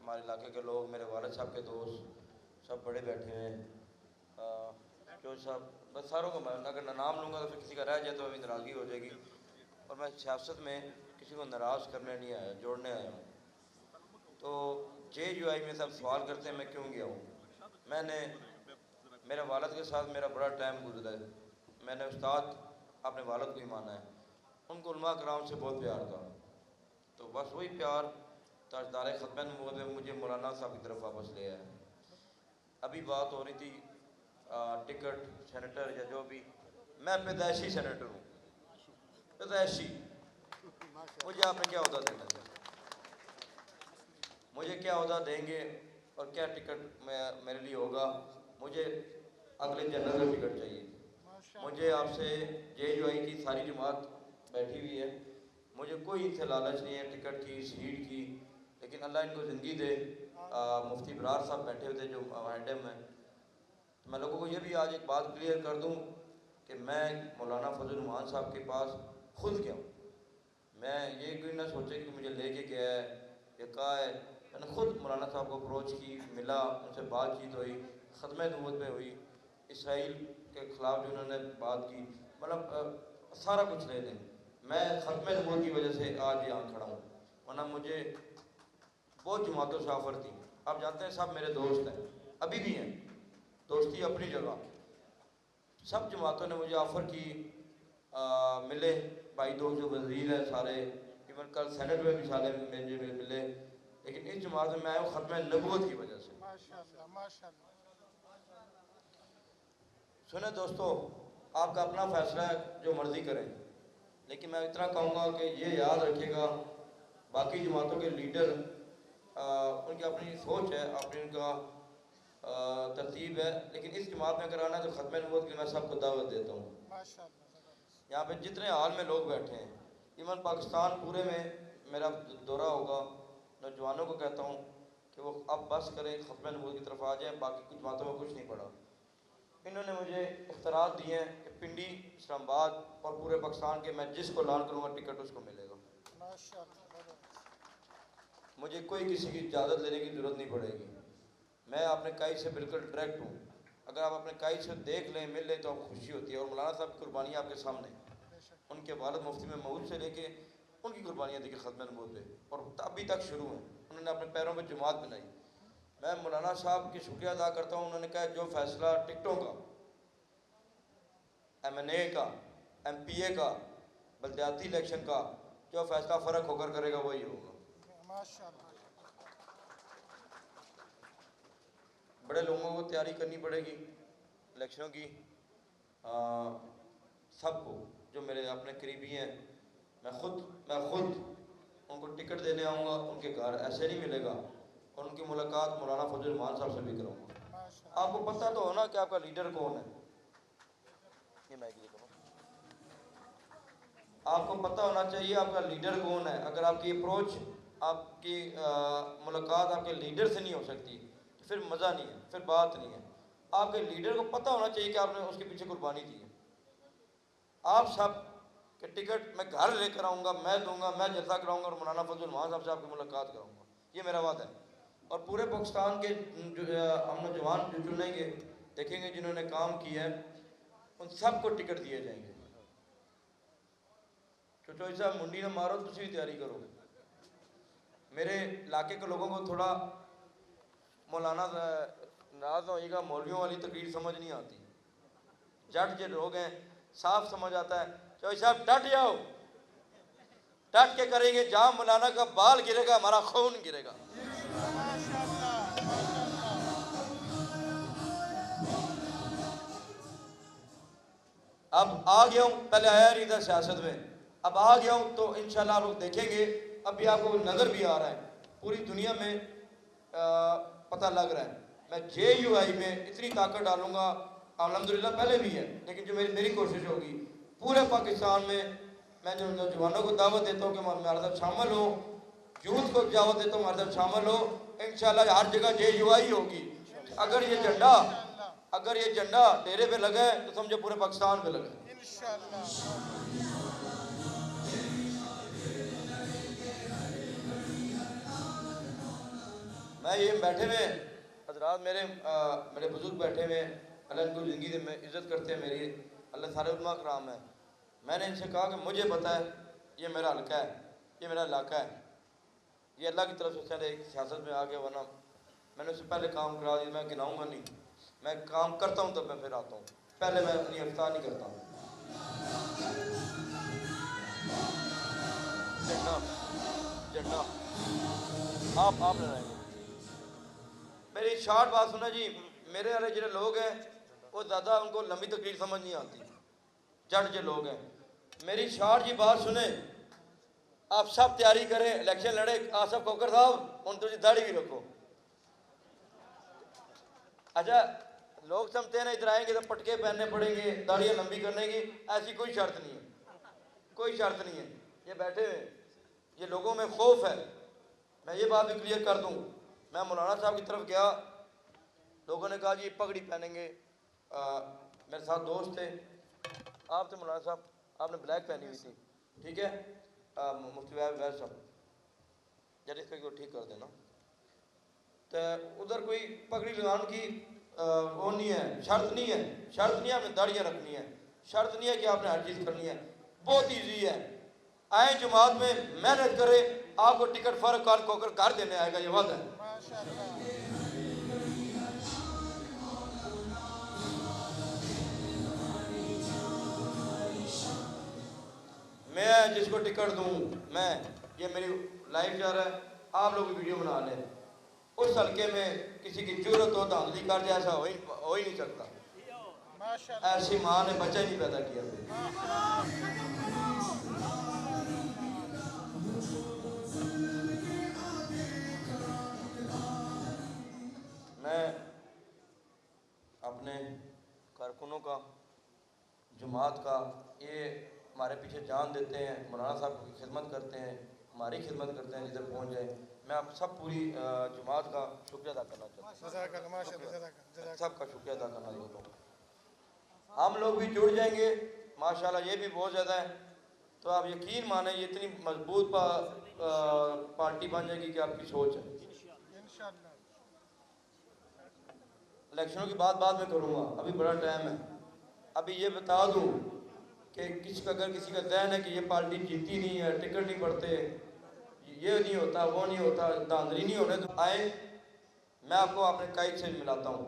ہمارے علاقے کے لوگ، میرے والد صاحب کے دوست سب بڑے بیٹھے ہیں، جو صاحب بس ساروں کو میں اگر نام لوں گا تو پھر کسی کا رہ جائے تو ابھی ناراضگی ہو جائے گی، اور میں سیاست میں کسی کو ناراض کرنے نہیں آیا، جوڑنے آیا ہوں۔ تو JUI میں سب سوال کرتے ہیں میں کیوں گیا ہوں۔ میں نے میرے والد کے ساتھ میرا بڑا ٹائم گزرا ہے، میں نے استاد اپنے والد کو ہی مانا ہے، ان کو علماء کرام سے بہت پیار تھا، تو بس وہی پیار تاجدار ختم نبوت میں مجھے مولانا صاحب کی طرف واپس لے آیا ہے۔ ابھی بات ہو رہی تھی ٹکٹ سینیٹر یا جو بھی، میں پیدائشی سینیٹر ہوں، پیدائشی، مجھے آپ نے کیا عہدہ دینا ہے، مجھے کیا عہدہ دیں گے اور کیا ٹکٹ میرے لیے ہوگا، مجھے اگلے جنرل کا ٹکٹ چاہیے۔ مجھے آپ سے JUI کی ساری جماعت بیٹھی ہوئی ہے، مجھے کوئی ان سے لالچ نہیں ہے ٹکٹ کی، سیٹ کی، لیکن اللہ ان کو زندگی دے۔ مفتی برار صاحب بیٹھے ہوئے تھے جو ایڈم ہیں، تو میں لوگوں کو یہ بھی آج ایک بات کلیئر کر دوں کہ میں مولانا فضل الرحمان صاحب کے پاس خود گیا ہوں، میں یہ کوئی نہ سوچے کہ مجھے لے کے گیا ہے یا کہا ہے، میں نے خود مولانا صاحب کو اپروچ کی، ملا، ان سے بات چیت ہوئی، ختم نبوت میں ہوئی، اسرائیل کے خلاف جو انہوں نے بات کی، مطلب سارا کچھ لے لیں، میں ختم نبوت کی وجہ سے آج یہاں کھڑا ہوں، ورنہ مجھے بہت جماعتوں سے آفر تھی۔ آپ جانتے ہیں صاحب میرے دوست ہیں، ابھی بھی ہیں، دوستی اپنی جگہ، سب جماعتوں نے مجھے آفر کی، ملے بھائی دوست جو وزیر ہیں سارے، ایون کل سینٹ میں بھی سارے مجھے ملے، لیکن اس جماعت میں آیا ہوں ختم نبوت کی وجہ سے۔ سنیں دوستو، آپ کا اپنا فیصلہ ہے، جو مرضی کریں، لیکن میں اتنا کہوں گا کہ یہ یاد رکھے گا، باقی جماعتوں کے لیڈر ان کی اپنی سوچ ہے، اپنی ان کا ترتیب ہے، لیکن اس جماعت میں اگر آنا ہے تو ختم نبوت کی میں سب کو دعوت دیتا ہوں۔ یہاں پہ جتنے حال میں لوگ بیٹھے ہیں، ایون پاکستان پورے میں میرا دورہ ہوگا، نوجوانوں کو کہتا ہوں کہ وہ اب بس کریں، ختم نبوت کی طرف آ جائیں، باقی کچھ باتوں میں کچھ نہیں پڑا۔ انہوں نے مجھے اختیارات دیے ہیں کہ پنڈی، اسلام آباد اور پورے پاکستان کے میں جس کو اعلان کروں گا ٹکٹ اس کو ملے گا، مجھے کوئی کسی کی اجازت لینے کی ضرورت نہیں پڑے گی، میں اپنے قائد سے بالکل ڈائریکٹ ہوں، اگر آپ اپنے قائد سے دیکھ لیں، مل لیں تو آپ کو خوشی ہوتی ہے، اور مولانا صاحب کی قربانیاں آپ کے سامنے، ان کے والد مفتی میں مود سے لے کے ان کی قربانیاں دیکھیں ختم نبوت پہ، اور ابھی تک شروع ہیں، انہوں نے اپنے پیروں پہ جماعت بنائی۔ میں مولانا صاحب کی شکریہ ادا کرتا ہوں، انہوں نے کہا جو فیصلہ ٹکٹوں کا، MNA کا، MPA کا، بلدیاتی الیکشن کا، جو فیصلہ فرق ہو کر کرے گا وہی ہوگا۔ بڑے لوگوں کو تیاری کرنی پڑے گی الیکشنوں کی، سب کو جو میرے اپنے قریبی ہیں، میں خود ان کو ٹکٹ دینے آؤں گا، ان کے گھر ایسے نہیں ملے گا، اور ان کی ملاقات مولانا فضل الرحمان صاحب سے بھی کروں گا۔ آپ کو پتہ تو ہونا کہ آپ کا لیڈر کون ہے، یہ میں آپ کو پتہ ہونا چاہیے آپ کا لیڈر کون ہے۔ اگر آپ کی اپروچ، آپ کی ملاقات آپ کے لیڈر سے نہیں ہو سکتی تو پھر مزہ نہیں ہے، پھر بات نہیں ہے۔ آپ کے لیڈر کو پتہ ہونا چاہیے کہ آپ نے اس کے پیچھے قربانی دی ہے۔ آپ سب کہ ٹکٹ میں گھر لے کر آؤں گا، میں دوں گا، میں جلسہ کراؤں گا اور مولانا فضل الرحمان صاحب سے آپ کی ملاقات کراؤں گا، یہ میرا وعدہ ہے۔ اور پورے پاکستان کے ہم نوجوان جو چنیں گے، دیکھیں گے جنہوں نے کام کیا ہے، ان سب کو ٹکٹ دیے جائیں گے۔ چوچوئی صاحب منڈی نہ مارو، تسی بھی تیاری کرو۔ میرے علاقے کے لوگوں کو تھوڑا مولانا ناراض ہوئے گا، مولویوں والی تقریر سمجھ نہیں آتی، جٹ جو لوگ ہیں صاف سمجھ آتا ہے، چوچوئی صاحب ڈٹ جاؤ، ڈٹ کے کریں گے، جہاں مولانا کا بال گرے گا ہمارا خون گرے گا۔ اب آ گیا ہوں، پہلے آیا نہیں تھا سیاست میں، اب آ گیا ہوں تو انشاءاللہ آپ لوگ دیکھیں گے، ابھی آپ کو نظر بھی آ رہا ہے، پوری دنیا میں پتہ لگ رہا ہے۔ میں JUI میں اتنی طاقت ڈالوں گا، الحمدللہ پہلے بھی ہے، لیکن جو میری کوشش ہوگی پورے پاکستان میں جو نوجوانوں کو دعوت دیتا ہوں کہ ہمارے ساتھ شامل ہو، یوتھ کو دعوت دیتا ہوں ہمارے ساتھ شامل ہو، انشاءاللہ ہر جگہ JUI ہوگی۔ اگر یہ جھنڈا ڈیرے پہ لگا ہے تو سمجھو پورے پاکستان پہ لگا ہے۔ میں یہ بیٹھے ہوئے حضرات میرے بزرگ بیٹھے ہوئے ہیں، اللہ ان کو زندگی سے میں عزت کرتے ہیں میری، اللہ سارے علماء کرام ہیں. میں نے ان سے کہا کہ مجھے پتہ ہے یہ میرا حلقہ ہے، یہ میرا علاقہ ہے، یہ اللہ کی طرف سے چلے ایک سیاست میں آ گیا، ورنہ میں نے اس سے پہلے کام کرا دیا. میں گناؤں گا نہیں، میں کام کرتا ہوں تب میں پھر آتا ہوں، پہلے میں اپنی افطار نہیں کرتا ہوں. جھنڈا آپ لڑائیں گے. میری شارٹ بات سنا جی. میرے والے جڑے لوگ ہیں وہ زیادہ ان کو لمبی تقریر سمجھ نہیں آتی، جٹ جو لوگ ہیں. میری شارٹ جی بات سنیں، آپ سب تیاری کریں، الیکشن لڑے. آصف کوکر صاحب ان تجھے داڑھی بھی رکھو. اچھا لوگ سمجھتے ہیں نا ادھر آئیں گے تو پٹکے پہننے پڑیں گے، داڑیاں لمبی کرنے کی، ایسی کوئی شرط نہیں ہے، کوئی شرط نہیں ہے. یہ بیٹھے ہوئے یہ لوگوں میں خوف ہے. میں یہ بات بھی کلیئر کر دوں، میں مولانا صاحب کی طرف گیا، لوگوں نے کہا جی پگڑی پہنیں گے. میرے ساتھ دوست تھے، آپ تھے مولانا صاحب، آپ نے بلیک پہنی ہوئی تھی، ٹھیک ہے. مفتی ویس صاحب جب اس کو ٹھیک کر دینا. تو ادھر کوئی پگڑی لگان کی وہ نہیں ہے، شرط نہیں ہے، شرط نہیں ہے آپ نے داڑیاں رکھنی ہے، شرط نہیں ہے کہ آپ نے ہر چیز کرنی ہے. بہت ایزی ہے. آئیں جماعت میں محنت کرے، آپ کو ٹکٹ فرق کار کو کر گھر دینے آئے گا، یہ وعدہ ہے. میں جس کو ٹکٹ دوں، میں یہ میری لائف جا رہا ہے، آپ لوگ ویڈیو بنا لیں. اس حلقے میں کسی کی جرت ہو دھاندلی کر جائے، ایسا ہو ہی نہیں سکتا. ایسی ماں نے بچہ ہی نہیں پیدا کیا. میں اپنے کارکنوں کا، جماعت کا، یہ ہمارے پیچھے جان دیتے ہیں، مولانا صاحب کی خدمت کرتے ہیں، ہماری خدمت کرتے ہیں جدھر پہنچ جائیں. میں آپ سب پوری جماعت کا شکریہ ادا کرنا چاہتا ہوں، سب کا شکریہ ادا کرنا چاہتا ہوں. ہم لوگ بھی جڑ جائیں گے ماشاءاللہ، یہ بھی بہت زیادہ ہے. تو آپ یقین مانیں یہ اتنی مضبوط پارٹی بن جائے گی کہ آپ کی سوچ ہے. الیکشنوں کی بات بعد میں کروں گا، ابھی بڑا ٹائم ہے. ابھی یہ بتا دوں کہ اگر کسی کا ذہن ہے کہ یہ پارٹی جیتی نہیں ہے، ٹکٹ نہیں پڑتے، یہ نہیں ہوتا، وہ نہیں ہوتا، دھاندلی نہیں ہونے، تو آئے میں آپ کو اپنے قائد سے ملاتا ہوں.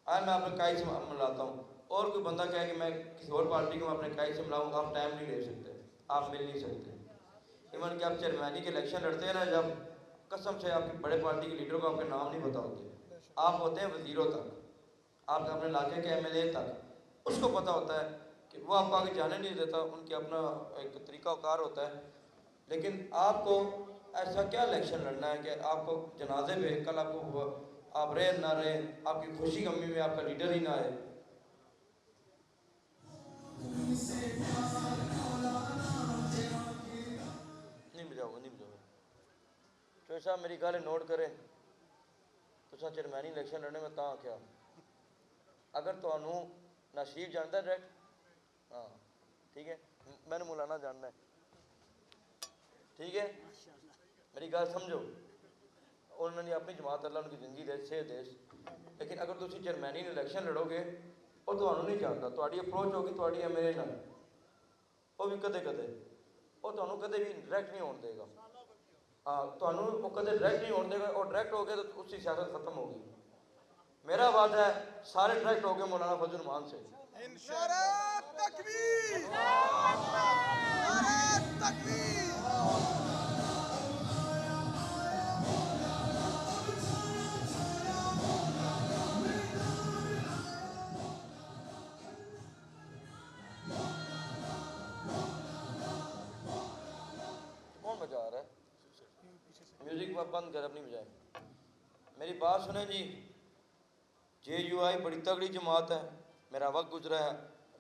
آئے میں اپنے قائد سے ملاتا ہوں. اور کوئی بندہ کہے کہ میں کسی اور پارٹی کو اپنے قائد سے ملاؤں گا، آپ ٹائم نہیں لے سکتے، آپ مل نہیں سکتے. ایون کہ آپ چیئرمینی کے الیکشن لڑتے ہیں نا، جب قسم سے آپ کی بڑے پارٹی کے لیڈر کو آپ کے نام نہیں پتا ہوتے. آپ ہوتے ہیں وزیروں تک، آپ اپنے علاقے کے ایم ایل اے تک، اس کو پتہ ہوتا ہے کہ وہ آپ کو آگے جانے نہیں دیتا، ان کے اپنا ایک طریقہ کار ہوتا ہے. لیکن آپ کو ایسا کیا الیکشن لڑنا ہے کہ آپ کو جنازے پہ کل آپ رہے نہ رہے، آپ کی خوشی غمی میں آپ کا لیڈر ہی نہ آئے. نہیں بجاؤ گا، نہیں بجاؤ گا. چوہے صاحب میری گل نوٹ کریں، تو چیئرمینی الیکشن لڑنے میں تاں کیا اگر تو انہوں ناشیف جانتا ہے ڈائریکٹ، ہاں ٹھیک ہے، میں نے مولانا جاننا ہے، ٹھیک ہے، میری گل سمجھو. انہوں نے اپنی جماعت اللہ ان کی زندگی دے صحت دے. لیکن اگر تسی چیئرمینی الیکشن لڑو گے اور تمہیں نہیں جانتا، تاری اپروچ ہوگی تاری ایم ایل اے نال، وہ بھی کدے کدے وہ تمہیں کدے بھی ڈائریکٹ نہیں ہونے دے گا. ہاں تمہیں وہ کدے ڈائریکٹ نہیں ہونے دے گا، اور ڈائریکٹ ہو گئے تو اس کی سیاست ختم ہوگی. میرا وعدہ ہے سارے ڈائریکٹ ہو گئے مولانا فضل الرحمان سے. نعرہ تکبیر، نعرہ تکبیر. کون بجا رہا ہے میوزک؟ بند کر، اپنی بجائے. میری بات سنیں جی، جے یو آئی بڑی تگڑی جماعت ہے. میرا وقت گزرا ہے،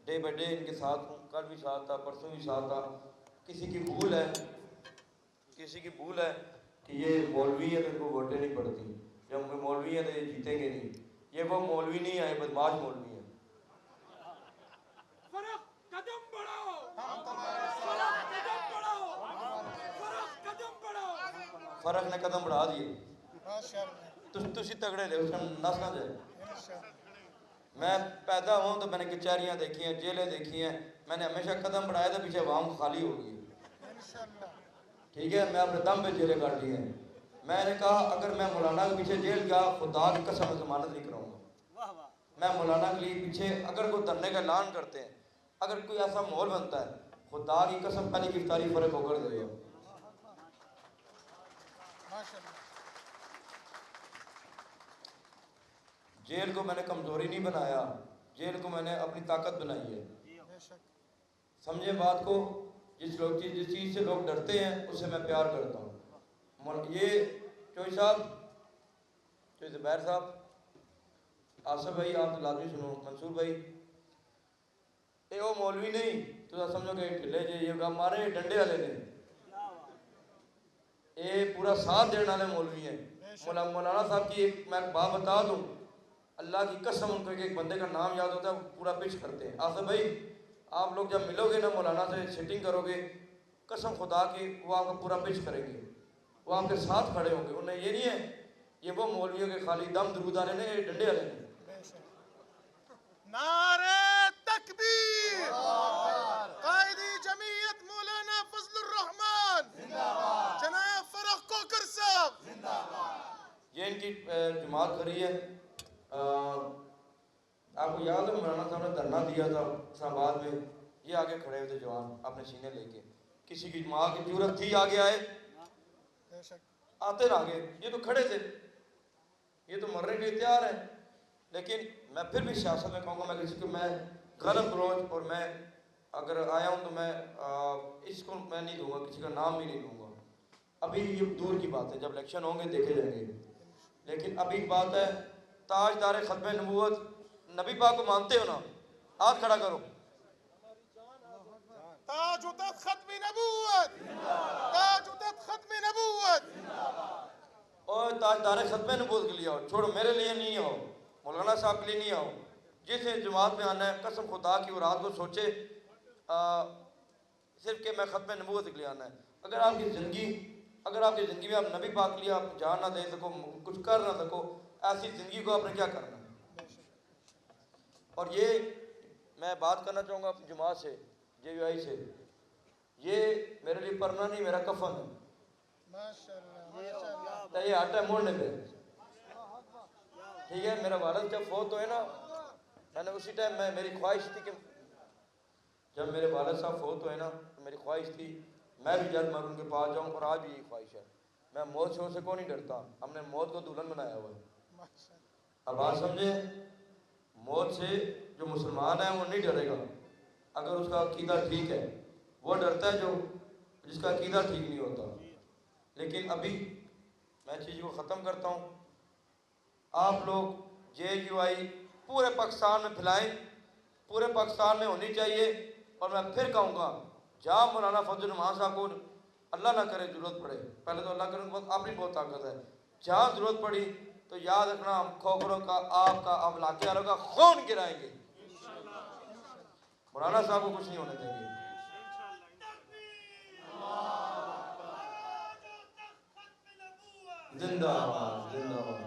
ڈے بائی ڈے ان کے ساتھ ہوں، کل بھی ساتھ تھا، پرسوں بھی ساتھ تھا. کسی کی بھول ہے، کسی کی بھول ہے کہ یہ مولوی ہے تو ان کو ووٹیں نہیں پڑتی، جب مولوی ہیں تو یہ جیتیں گے نہیں. یہ وہ مولوی نہیں آئے، بدماش مولوی ہیں. فرق قدم بڑھاؤ، فرق قدم بڑھاؤ، فرق قدم بڑھاؤ. فرق نے قدم بڑھا دیے. تسی تگڑے لے اس کا نس نہ جائے. میں پیدا ہوں تو میں نے کچہریاں دیکھی ہیں, جیلیں دیکھی ہیں, میں نے ہمیشہ قدم بڑھایا تھا پیچھے عوام خالی ہو گئی. ٹھیک ہے, میں اپنے دم پہ جیلیں کاٹ لی ہیں. میں نے کہا اگر میں مولانا کے پیچھے جیل گیا خدا کی قسم ضمانت نہیں کراؤں گا. میں مولانا کے لیے پیچھے اگر کوئی دھرنے کا اعلان کرتے ہیں, اگر کوئی ایسا ماحول بنتا ہے, خدا کی قسم پہلی گرفتاری فرق ہو کر دے گا. جیل کو میں نے کمزوری نہیں بنایا, جیل کو میں نے اپنی طاقت بنائی ہے. سمجھے بات کو, جس چیز سے لوگ ڈرتے ہیں اس سے میں پیار کرتا ہوں. یہ چوئی صاحب, چوئی زبیر صاحب, آصف بھائی آپ تو لازمی سنو, منصور بھائی, یہ وہ مولوی نہیں تو سمجھو کہ ٹھلے جے یہ گا مارے ڈنڈے والے نے, یہ پورا ساتھ دینے والے مولوی ہیں. مولانا صاحب کی ایک میں بات بتا دوں, اللہ کی قسم ان کو ایک بندے کا نام یاد ہوتا ہے, پورا پچ کرتے ہیں. آصف بھائی آپ لوگ جب ملو گے نا مولانا سے سیٹنگ کرو گے, قسم خدا کی وہ آپ کو پورا پچ کریں گے, وہ آپ کے ساتھ کھڑے ہوں گے. انہیں یہ نہیں ہے یہ وہ مولویوں کے خالی دم درود والے نے, یہ ڈنڈے والے نے. نعرہ تکبیر. قائدی جمعیت مولانا فضل الرحمن جناب فرح کوکر صاحب. یہ ان کی جماعت کھڑی ہے. آپ کو یاد ہے مولانا صاحب نے دھرنا دیا تھا اسلام آباد میں, یہ آگے کھڑے ہوئے تھے جوان اپنے سینے لے کے. کسی کی ماں کی ضرورت تھی آگے آئے, آتے نہ آگے, یہ تو کھڑے تھے, یہ تو مرنے کے لیے تیار ہیں. لیکن میں پھر بھی سیاست میں کہوں گا, میں کسی کو میں غلط بروج, اور میں اگر آیا ہوں تو میں اس کو میں نہیں دوں گا, کسی کا نام بھی نہیں دوں گا. ابھی یہ دور کی بات ہے, جب الیکشن ہوں گے دیکھے جائیں گے. لیکن ابھی بات ہے تاجدار ختم نبوت, نبی پاک کو مانتے ہو نا, ہاتھ کھڑا کرو. تاج و تخت ختم نبوت, تاج و تخت ختم نبوت. اور تاجدار ختم نبوت کے لیے آؤ, چھوڑو میرے لیے نہیں آؤ, مولانا صاحب کے لیے نہیں آؤ. جس جماعت میں آنا ہے قسم خدا کی وہ رات کو سوچے صرف کہ میں ختم نبوت کے لیے آنا ہے. اگر آپ کی زندگی میں آپ نبی پاک کے لیے آپ جان نہ دے سکو, کچھ کر نہ سکو, ایسی زندگی کو آپ نے کیا کرنا ہے. اور یہ میں بات کرنا چاہوں گا اپنی جماعت سے, جے یو آئی سے, یہ میرے لیے پرنا نہیں, میرا کفن ہے. یہ آٹا ہے موڑنے پہ. ٹھیک ہے, میرا والد جب فوت ہوئے نا, میں نے اسی ٹائم میری خواہش تھی کہ جب میرے والد صاحب فوت ہوئے نا, میری خواہش تھی میں بھی جلد مر ان کے پاس جاؤں, اور آج بھی یہ خواہش ہے. میں موت سے کو نہیں ڈرتا, ہم نے موت کو دلہن بنایا ہوا ہے. اب بات سمجھے, موت سے جو مسلمان ہے وہ نہیں ڈرے گا اگر اس کا عقیدہ ٹھیک ہے, وہ ڈرتا ہے جو جس کا عقیدہ ٹھیک نہیں ہوتا. لیکن ابھی میں چیز کو ختم کرتا ہوں, آپ لوگ جے یو آئی پورے پاکستان میں پھیلائیں, پورے پاکستان میں ہونی چاہیے. اور میں پھر کہوں گا, جہاں مولانا فضل الرحمان صاحب کو اللہ نہ کرے ضرورت پڑے, پہلے تو اللہ کرے اپنی بہت طاقت ہے, جہاں ضرورت پڑی تو یاد رکھنا ہم کھوکھروں کا, آپ کا, اب علاقے والوں کا خون گرائیں گے. مولانا صاحب کو کچھ نہیں ہونے دیں گے. زندہ آباد, زندہ آباد.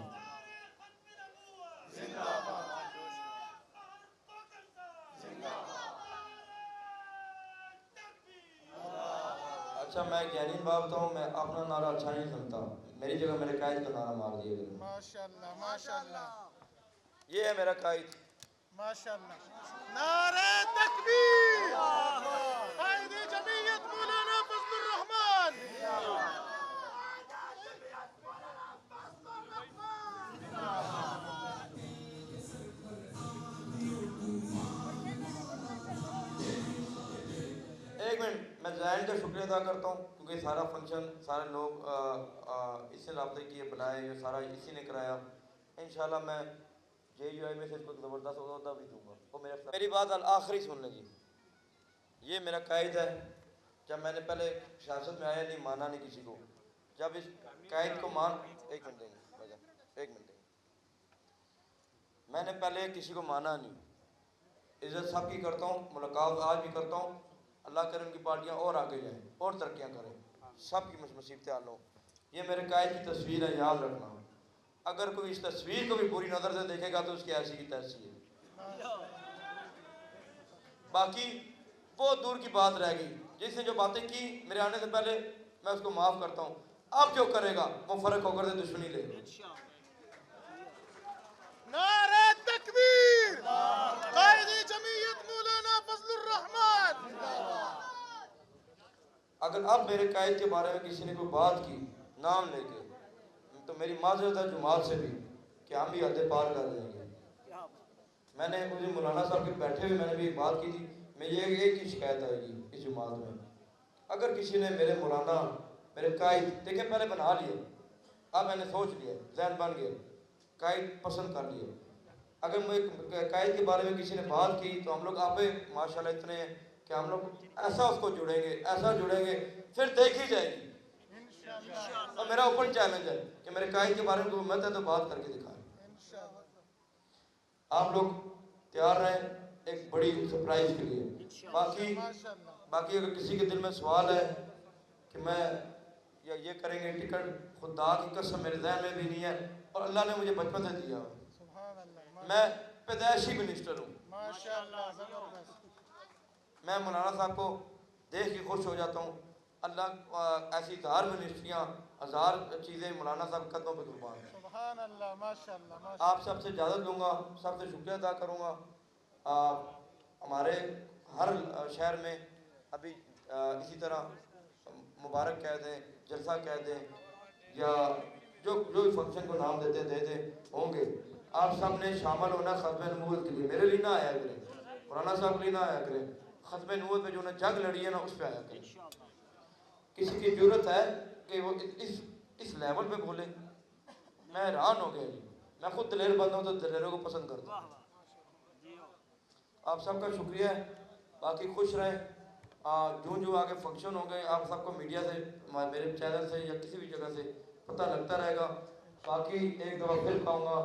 اچھا, میں گہرین بات بتاؤں, میں اپنا نعرہ اچھا نہیں سنتا, میری جگہ میرے قائد کا نعرہ مار دیا گیا. ماشاءاللہ ماشاءاللہ, یہ ہے میرا قائد. ماشاءاللہ. نعرہ تکبیر. قائد جمعیت مولانا فضل الرحمان. ایک منٹ, میں زین کا شکریہ ادا کرتا ہوں کیونکہ سارا فنکشن سارے لوگ اس سے رابطے کیے بنائے, یہ سارا اسی نے کرایا. انشاءاللہ میں جے یو آئی میں سے اس کو زبردست عہدہ بھی دوں گا. وہ میری بات آخری سن لیں جی. یہ میرا قائد ہے. جب میں نے پہلے سیاست میں آیا نہیں, مانا نہیں کسی کو, جب اس قائد کو ایک منٹ دیں گے, ایک منٹ دیں گے, میں نے پہلے کسی کو مانا نہیں, عزت سب کی کرتا ہوں, ملاقات آج بھی کرتا ہوں. اللہ کرے ان کی پارٹیاں اور آگے جائیں اور ترقیاں کریں, سب کی مصیبتیں حل ہوں. یہ میرے قائد کی تصویر ہے, یاد رکھنا. اگر کوئی اس تصویر کو بھی بری نظر سے دیکھے گا تو اس کی ایسی کی تیسی ہے. باقی بہت دور کی بات رہ گئی. جس نے جو باتیں کی میرے آنے سے پہلے میں اس کو معاف کرتا ہوں. اب جو کرے گا وہ فرق ہو کر سے دشمنی لے گا. نعرہ تکبیر. قائد جمعیت مولانا فضل الرحمن. اگر اب میرے قائد کے بارے میں کسی نے کوئی بات کی نام لے کے تو میری معذرت ہے جماعت سے بھی کہ ہم بھی حد پار کر دیں گے. میں نے مجھے مولانا صاحب کے بیٹھے ہوئے میں نے بھی ایک بات کی تھی. میں یہ ایک ہی شکایت آئے گی اس جماعت میں. اگر کسی نے میرے مولانا میرے قائد دیکھیں پہلے بنا لیے, اب میں نے سوچ لیا, ذہن بن گیا, قائد پسند کر لیے. اگر مجھے قائد کے بارے میں کسی نے بات کی تو ہم لوگ آپ ماشاءاللہ اتنے ہیں کہ ہم لوگ ایسا اس کو جڑیں گے, ایسا جڑیں گے, پھر دیکھی جائے گی. اور میرا اوپن چیلنج ہے کہ میرے قائد کے بارے میں کوئی امت ہے تو بات کر کے دکھائیں. آپ لوگ تیار رہیں ایک بڑی سرپرائز کے لیے. باقی اگر کسی کے دل میں سوال ہے کہ میں یا یہ کریں گے ٹکٹ, خدا کی قسم میرے ذہن میں بھی نہیں ہے, اور اللہ نے مجھے بچپن سے دیا. میں پیدائشی منسٹر ہوں. میں مولانا صاحب کو دیکھ کے خوش ہو جاتا ہوں. اللہ ایسی ہزار منسٹریاں, ہزار چیزیں مولانا صاحب قدموں پہ قربان ہیں. سبحان اللہ, ماشاءاللہ. آپ سب سے اجازت لوں گا, سب سے شکریہ ادا کروں گا. ہمارے ہر شہر میں ابھی اسی طرح مبارک کہہ دیں, جلسہ کہہ دیں, یا جو فنکشن کو نام دیتے دے دیں ہوں گے. آپ سب نے شامل ہونا ختم نبوت کے لیے. میرے لیے نہ آیا کریں, مولانا صاحب کے لیے نہ آیا کریں. ختم نبوت میں جو انہیں جنگ لڑی ہے نا اس پہ آیا کریں. کسی کی ضرورت ہے کہ وہ اس لیول پہ بولے, میں حیران ہو گیا. میں خود دلیر بند ہوں تو دلیروں کو پسند کرتا ہوں. آپ سب کا شکریہ ہے. باقی خوش رہیں. جو آگے فنکشن ہوں گے آپ سب کو میڈیا سے, میرے چینل سے یا کسی بھی جگہ سے پتہ لگتا رہے گا. باقی ایک دفعہ پھر کہوں گا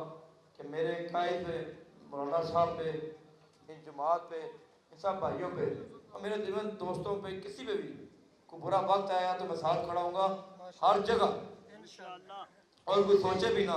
کہ میرے قائد پہ, مولانا صاحب پہ, ان جماعت پہ, ان سب بھائیوں پہ اور میرے دیوان دوستوں پہ کسی پہ بھی کوئی برا وقت آیا تو میں ساتھ کھڑا ہوں گا ہر جگہ. اور کوئی سوچے بھی نہ